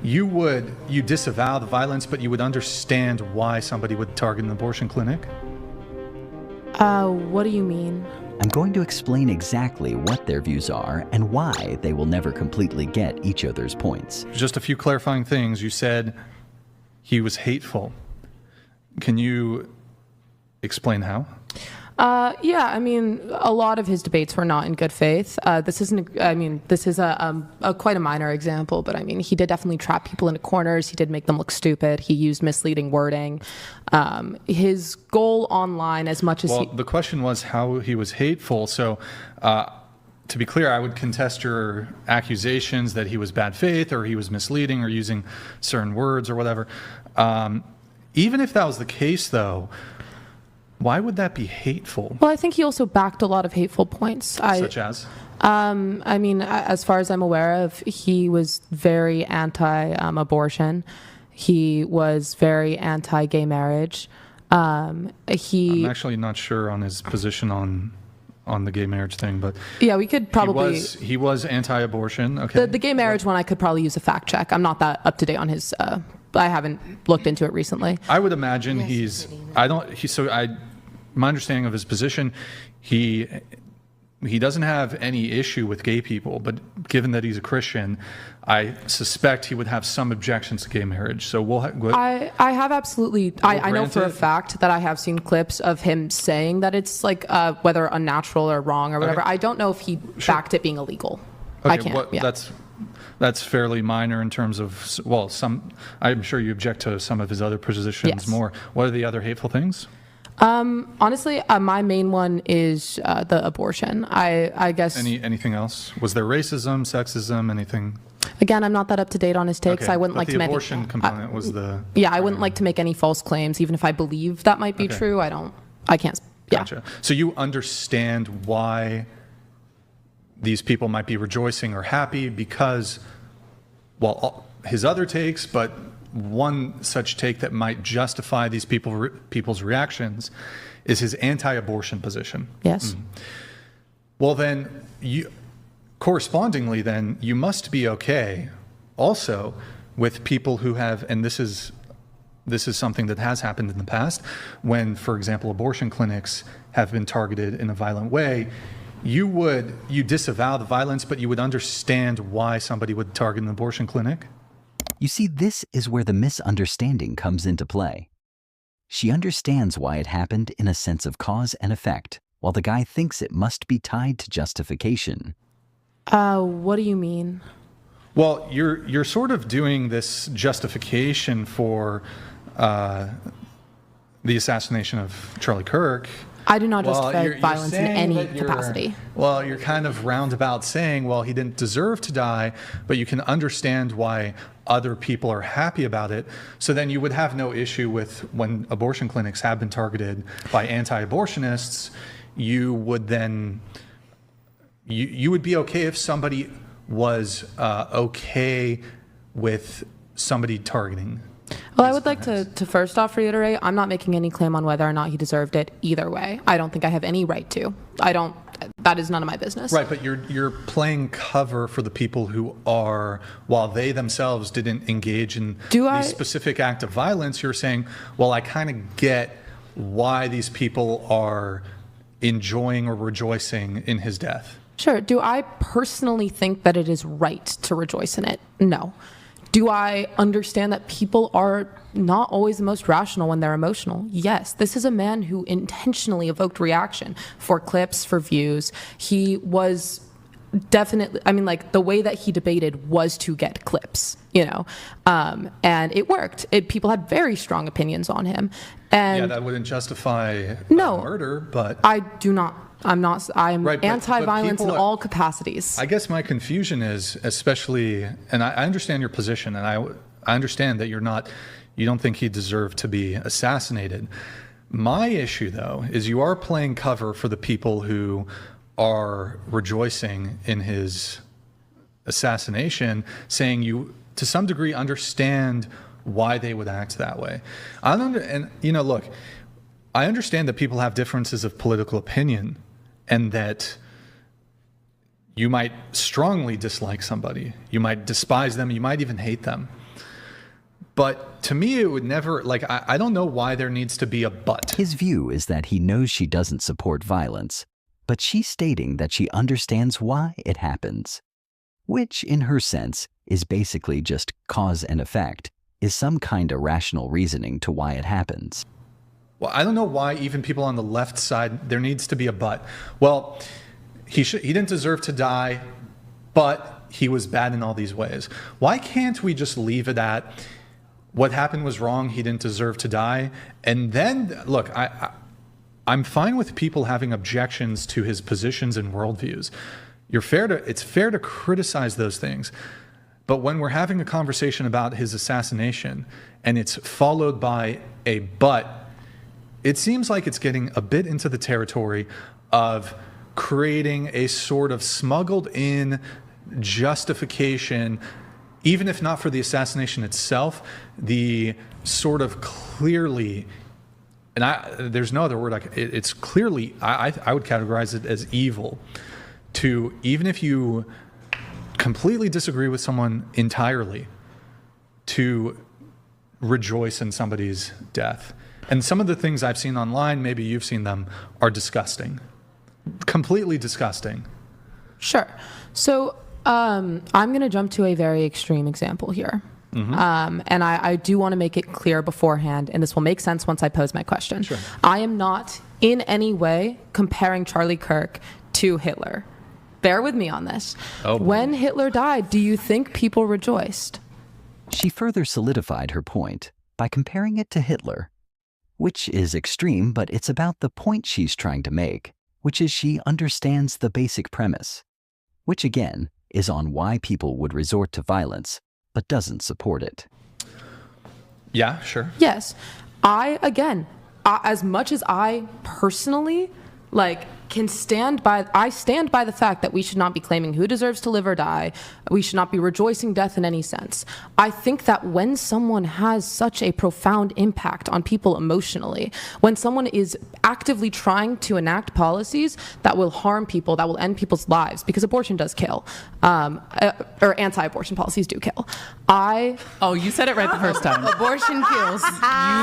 you disavow the violence, but you would understand why somebody would target an abortion clinic? What do you mean? I'm going to explain exactly what their views are and why they will never completely get each other's points. Just a few clarifying things. You said he was hateful. Can you explain how? Yeah, I mean, a lot of his debates were not in good faith. This is a quite a minor example, but I mean, he did definitely trap people into corners. He did make them look stupid. He used misleading wording. His goal online, as much as the question was how he was hateful. So, to be clear, I would contest your accusations that he was bad faith or he was misleading or using certain words or whatever. Even if that was the case, though, why would that be hateful? Well, I think he also backed a lot of hateful points. Such as? I mean, as far as I'm aware of, he was very anti-abortion. He was very anti-gay marriage. I'm actually not sure on his position on the gay marriage thing, but yeah, we could probably. He was anti-abortion. Okay. The gay marriage one, I could probably use a fact check. I'm not that up to date on his. I haven't looked into it recently. I would imagine my understanding of his position, he doesn't have any issue with gay people, but given that he's a Christian, I suspect he would have some objections to gay marriage. So I have absolutely. I know for a fact that I have seen clips of him saying that it's like whether unnatural or wrong or whatever. Okay. I don't know if he backed it being illegal. Okay, I can't. Yeah. That's fairly minor in terms of, well, I'm sure you object to some of his other positions more. What are the other hateful things? Honestly, my main one is the abortion. I guess. Anything else? Was there racism, sexism, anything? Again, I'm not that up to date on his takes. Okay, I wouldn't like to make. The abortion component was the. Yeah, I wouldn't like to make any false claims, even if I believe that might be true. I can't. Yeah. Gotcha. So you understand why these people might be rejoicing or happy because, well, his other takes, but one such take that might justify these people's reactions is his anti-abortion position. Yes. Well, then, correspondingly, then, you must be okay also with people who have, and this is something that has happened in the past, when, for example, abortion clinics have been targeted in a violent way. You disavow the violence, but you would understand why somebody would target an abortion clinic? You see, this is where the misunderstanding comes into play. She understands why it happened in a sense of cause and effect, while the guy thinks it must be tied to justification. What do you mean? Well, you're sort of doing this justification for the assassination of Charlie Kirk. I do not justify violence in any capacity. Well, you're kind of roundabout saying, well, he didn't deserve to die, but you can understand why other people are happy about it. So then you would have no issue with when abortion clinics have been targeted by anti-abortionists, you would then, you would be okay if somebody was okay with somebody targeting. Well, I would like to first off reiterate, I'm not making any claim on whether or not he deserved it either way. I don't think I have any right to. That is none of my business. Right, but you're playing cover for the people who are, while they themselves didn't engage in the specific act of violence, you're saying, well, I kind of get why these people are enjoying or rejoicing in his death. Sure. Do I personally think that it is right to rejoice in it? No. Do I understand that people are not always the most rational when they're emotional? Yes. This is a man who intentionally evoked reaction for clips, for views. He was definitely, I mean, like, the way that he debated was to get clips, and it worked. People had very strong opinions on him. And yeah, that wouldn't justify murder, but I do not. I'm anti-violence in all capacities. I guess my confusion is, especially, and I understand your position, and I understand that you don't think he deserved to be assassinated. My issue, though, is you are playing cover for the people who are rejoicing in his assassination, saying you, to some degree, understand why they would act that way. Look, I understand that people have differences of political opinion, and that you might strongly dislike somebody. You might despise them. You might even hate them. But to me, it would never, like, I don't know why there needs to be a but. His view is that he knows she doesn't support violence, but she's stating that she understands why it happens, which, in her sense, is basically just cause and effect, is some kind of rational reasoning to why it happens. Well, I don't know why even people on the left side, there needs to be a but. Well, he didn't deserve to die, but he was bad in all these ways. Why can't we just leave it at what happened was wrong, he didn't deserve to die? And then, look, I'm fine with people having objections to his positions and worldviews. It's fair to criticize those things. But when we're having a conversation about his assassination and it's followed by a but, it seems like it's getting a bit into the territory of creating a sort of smuggled in justification, even if not for the assassination itself, the sort of clearly, and there's no other word, it's clearly, I would categorize it as evil, to, even if you completely disagree with someone entirely, to rejoice in somebody's death. And some of the things I've seen online, maybe you've seen them, are disgusting. Completely disgusting. Sure. So I'm going to jump to a very extreme example here. And I do want to make it clear beforehand, and this will make sense once I pose my question. Sure. I am not in any way comparing Charlie Kirk to Hitler. Bear with me on this. Oh, when Hitler died, do you think people rejoiced? She further solidified her point by comparing it to Hitler, which is extreme, but it's about the point she's trying to make, which is she understands the basic premise, which again is on why people would resort to violence, but doesn't support it. Yeah, sure. Yes. As much as I personally I stand by the fact that we should not be claiming who deserves to live or die. We should not be rejoicing death in any sense. I think that when someone has such a profound impact on people emotionally, when someone is actively trying to enact policies that will harm people, that will end people's lives, because abortion does kill, or anti-abortion policies do kill. Oh, you said it right the first time. Abortion kills.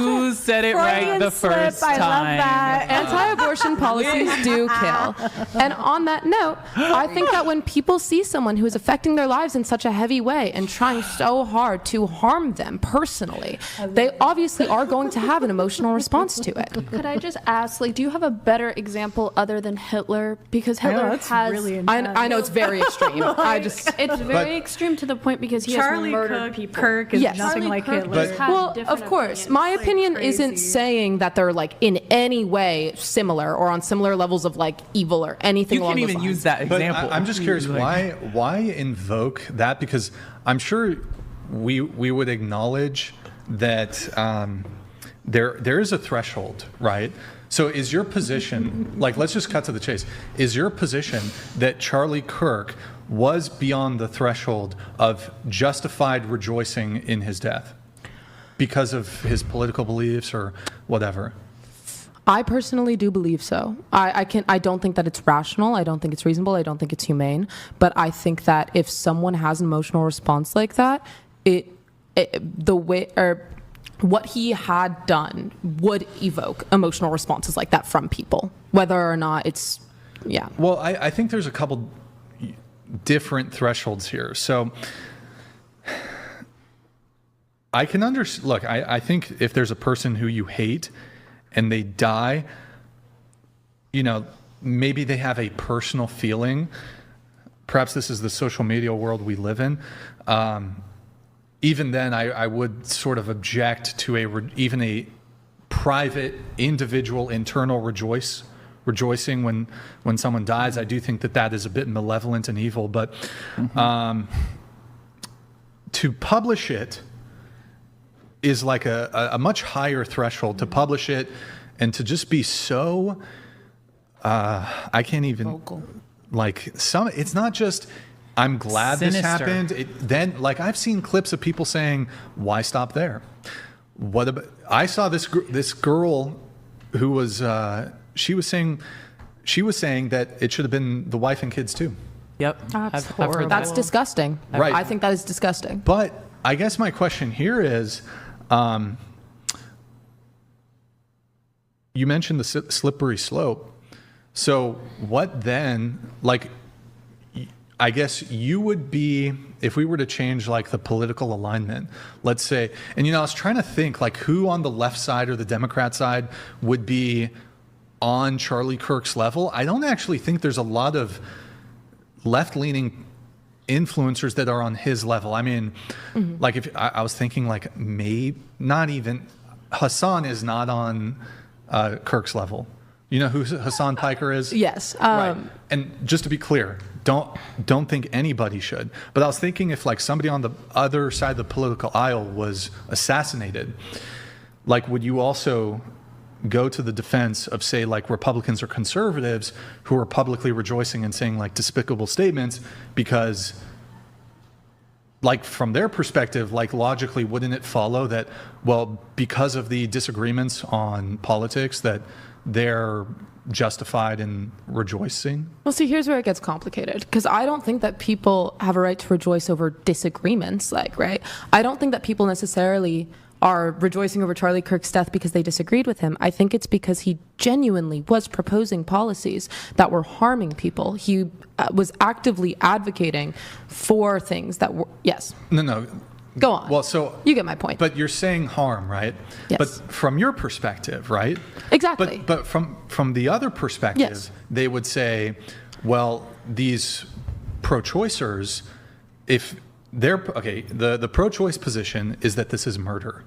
You said it right the first time. I love that. Anti-abortion policies do kill. And on that note, I think that when people see someone who is affecting their lives in such a heavy way and trying so hard to harm them personally, they obviously are going to have an emotional response to it. Could I just ask, do you have a better example other than Hitler? Because Hitler has... really I know it's very extreme. It's very extreme to the point because he has murdered people. Kirk is Yes. nothing Charlie like Kirk Hitler. just had Well, different of course, opinions. my opinion isn't crazy. saying that they're in any way similar or on similar levels of evil or anything You along can those even lines. use that But example. I'm just curious, why invoke that? Because I'm sure we would acknowledge that there is a threshold, right? So is your position, let's just cut to the chase, is your position that Charlie Kirk was beyond the threshold of justified rejoicing in his death because of his political beliefs or whatever? I personally do believe so. I don't think that it's rational. I don't think it's reasonable. I don't think it's humane. But I think that if someone has an emotional response like that, what he had done would evoke emotional responses like that from people, whether or not it's, yeah. Well, I think there's a couple different thresholds here. So I can understand. Look, I think if there's a person who you hate and they die, maybe they have a personal feeling. Perhaps this is the social media world we live in. Even then, I would sort of object to even a private, individual, internal rejoicing when someone dies. I do think that is a bit malevolent and evil. But to publish it is like a much higher threshold. To publish it and to just be so I can't even Vocal. It's not just I'm glad Sinister. this happened. I've seen clips of people saying, why stop there? What about, I saw this girl who was she was saying that it should have been the wife and kids too. Yep. That's I've heard horrible. that. That's disgusting. Right. I think that is disgusting. But I guess my question here is, you mentioned the slippery slope. So what then, like, I guess you would be, if we were to change like the political alignment, let's say, and I was trying to think like who on the left side or the Democrat side would be on Charlie Kirk's level. I don't actually think there's a lot of left-leaning influencers that are on his level. I mean, like if I was thinking like maybe not even Hassan is not on Kirk's level. You know who Hassan Piker is? Yes. Right. And just to be clear, don't think anybody should. But I was thinking if like somebody on the other side of the political aisle was assassinated, like would you also go to the defense of, say, like Republicans or conservatives who are publicly rejoicing and saying like despicable statements because, like, from their perspective, like logically, wouldn't it follow that, well, because of the disagreements on politics that they're justified in rejoicing? Well, see, here's where it gets complicated, because I don't think that people have a right to rejoice over disagreements, right? I don't think that people necessarily are rejoicing over Charlie Kirk's death because they disagreed with him. I think it's because he genuinely was proposing policies that were harming people. He was actively advocating for things that were, yes. No. Go on. Well, so you get my point. But you're saying harm, right? Yes. But from your perspective, right? Exactly. But from the other perspective, yes, they would say, well, these pro-choicers, if they're okay, the pro-choice position is that this is murder.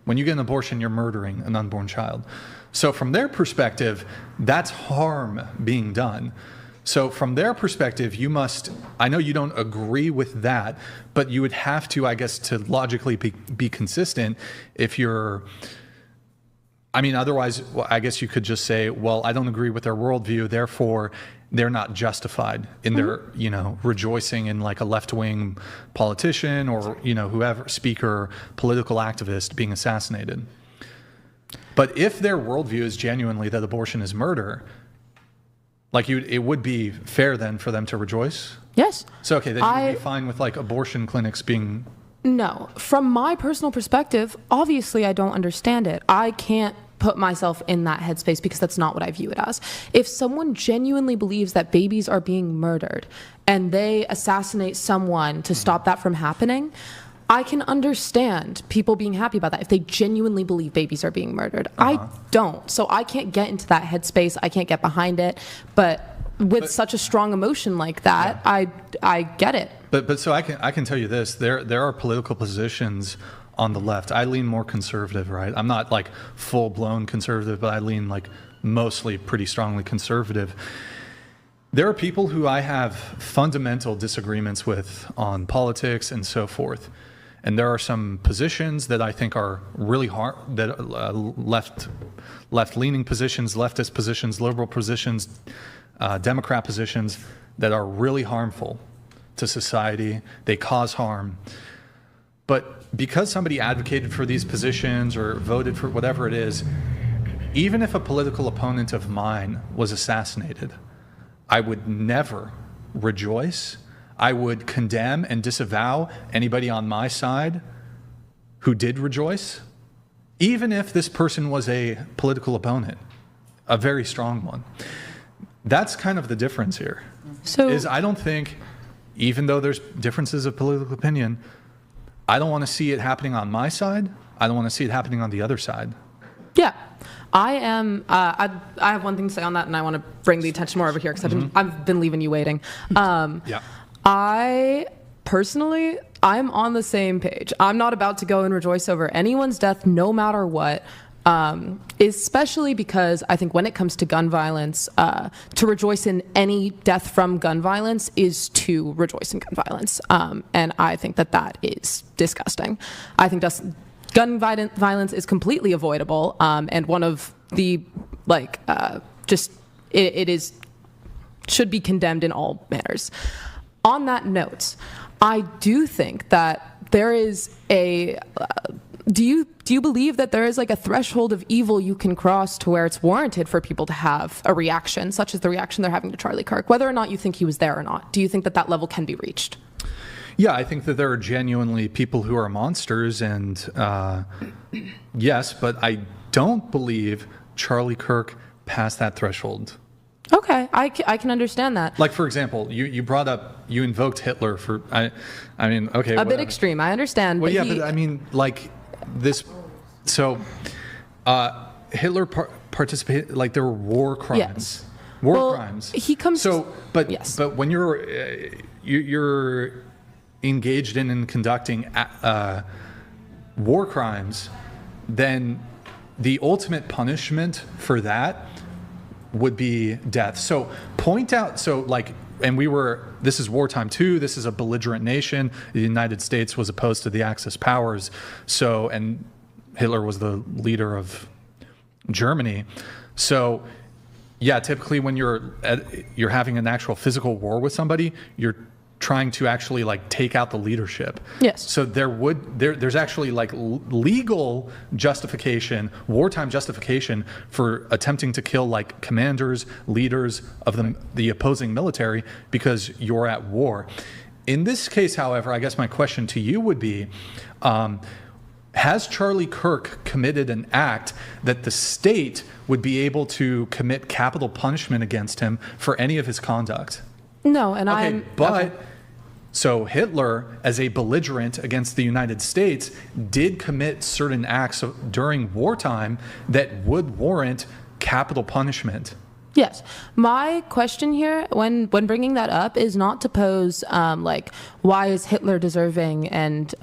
When you get an abortion, you're murdering an unborn child. So from their perspective, that's harm being done. So from their perspective, you must, I know you don't agree with that, but you would have to, I guess, to logically be consistent if you're, I mean, otherwise, well, I guess you could just say, well, I don't agree with their worldview, therefore they're not justified in their, rejoicing in like a left-wing politician or, whoever, speaker, political activist being assassinated. But if their worldview is genuinely that abortion is murder, like it would be fair then for them to rejoice? Yes. So, okay, then you would be fine with like abortion clinics being... No. From my personal perspective, obviously I don't understand it. I can't put myself in that headspace because that's not what I view it as. If someone genuinely believes that babies are being murdered and they assassinate someone to stop that from happening, I can understand people being happy about that if they genuinely believe babies are being murdered. I don't. So I can't get into that headspace. I can't get behind it. But with such a strong emotion like that, yeah. I get it. But so I can tell you this, there are political positions on the left. I lean more conservative, right? I'm not like full-blown conservative, but I lean like mostly pretty strongly conservative. There are people who I have fundamental disagreements with on politics and so forth. And there are some positions that I think are really hard, that left-leaning positions, leftist positions, liberal positions, Democrat positions that are really harmful to society. They cause harm. But because somebody advocated for these positions or voted for whatever it is, even if a political opponent of mine was assassinated, I would never rejoice. I would condemn and disavow anybody on my side who did rejoice, even if this person was a political opponent, a very strong one. That's kind of the difference here. So is I don't think, even though there's differences of political opinion, I don't want to see it happening on my side. I don't want to see it happening on the other side. Yeah. I am. I have one thing to say on that, and I want to bring the attention more over here because I've been leaving you waiting. Yeah. I personally, I'm on the same page. I'm not about to go and rejoice over anyone's death, no matter what. Especially because I think when it comes to gun violence, to rejoice in any death from gun violence is to rejoice in gun violence. And I think that is disgusting. I think gun violence is completely avoidable. And one of the, it is, should be condemned in all manners. On that note, I do think that there is a, do you believe that there is like a threshold of evil you can cross to where it's warranted for people to have a reaction, such as the reaction they're having to Charlie Kirk, whether or not you think he was there or not? Do you think that level can be reached? Yeah, I think that there are genuinely people who are monsters, and yes, but I don't believe Charlie Kirk passed that threshold. Okay, I can understand that. Like, for example, you brought up, you invoked Hitler for, I mean, okay. A bit extreme, I understand. Well, yeah, but I mean, like, this, so Hitler participated, like, there were war crimes. Yes. War crimes. He comes. So, but yes. but when you're engaged in and conducting war crimes, then the ultimate punishment for that would be death. So point out. So like, and this is wartime too. This is a belligerent nation. The United States was opposed to the Axis powers. So, and Hitler was the leader of Germany. So. Yeah, typically when you're having an actual physical war with somebody, you're trying to actually like take out the leadership. Yes. So there's actually like legal justification, wartime justification for attempting to kill like commanders, leaders of the opposing military because you're at war. In this case, however, I guess my question to you would be, has Charlie Kirk committed an act that the state would be able to commit capital punishment against him for any of his conduct? No, and so Hitler, as a belligerent against the United States, did commit certain acts during wartime that would warrant capital punishment. Yes. My question here, when bringing that up, is not to pose like, why is Hitler deserving and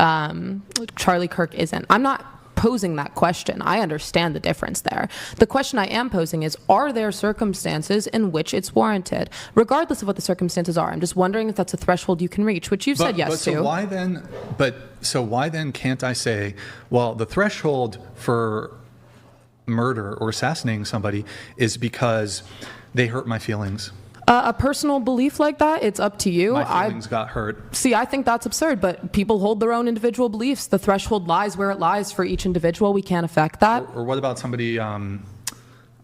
Charlie Kirk isn't. I'm not posing that question. I understand the difference there. The question I am posing is, are there circumstances in which it's warranted? Regardless of what the circumstances are, I'm just wondering if that's a threshold you can reach, which you've said yes to. So why then can't I say, well, the threshold for murder or assassinating somebody is because they hurt my feelings? A personal belief like that, it's up to you. My feelings got hurt. See, I think that's absurd, but people hold their own individual beliefs. The threshold lies where it lies for each individual. We can't affect that. Or what about somebody, I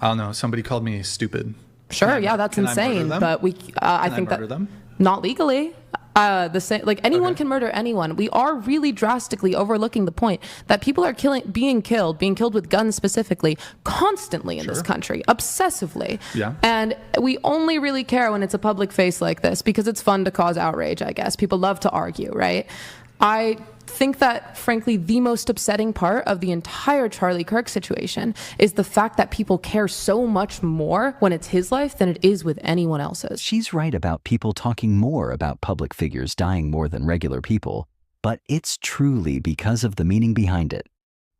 don't know, somebody called me stupid. Sure, that's insane. But I think that them? Not legally. Anyone can murder anyone. We are really drastically overlooking the point that people are being killed with guns specifically, constantly in this country, obsessively. Yeah. And we only really care when it's a public face like this because it's fun to cause outrage, I guess. People love to argue, right? I think that, frankly, the most upsetting part of the entire Charlie Kirk situation is the fact that people care so much more when it's his life than it is with anyone else's. She's right about people talking more about public figures dying more than regular people, but it's truly because of the meaning behind it.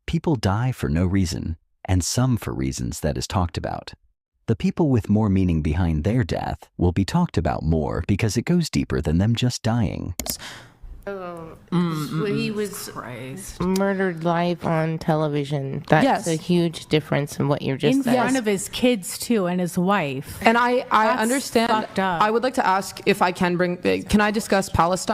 People die for no reason, and some for reasons that is talked about. The people with more meaning behind their death will be talked about more because it goes deeper than them just dying. He was murdered live on television. That's a huge difference in what you're just saying. In front of his kids, too, and his wife. And I That's understand. fucked up. I would like to ask if I can I discuss Palestine?